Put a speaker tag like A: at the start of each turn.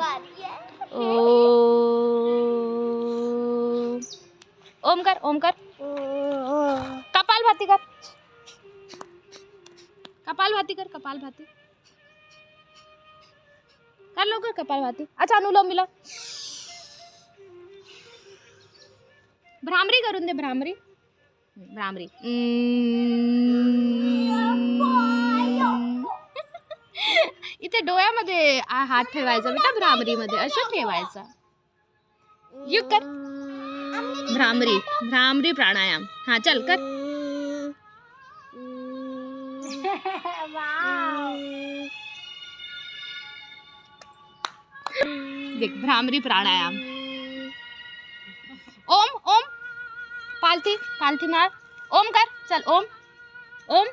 A: ओ ओम कर, ओम कर। कपालभाती कर, कपालभाती कर, कपालभाती कर लवकर, कपालभाती। अच्छा अनुलोम विलोम, भ्रामरी करून दे, भ्रामरी, भ्रामरी। इथे डोळ्यामध्ये हात ठेवायचा बेटा, भ्रामरीमध्ये असं ठेवायचा। यू कर भ्रामरी, भ्रामरी प्राणायाम। हाँ चल कर। देख भ्रामरी प्राणायाम। ओम ओम, पालथी पालथी मार, ओम कर, चल ओम ओम।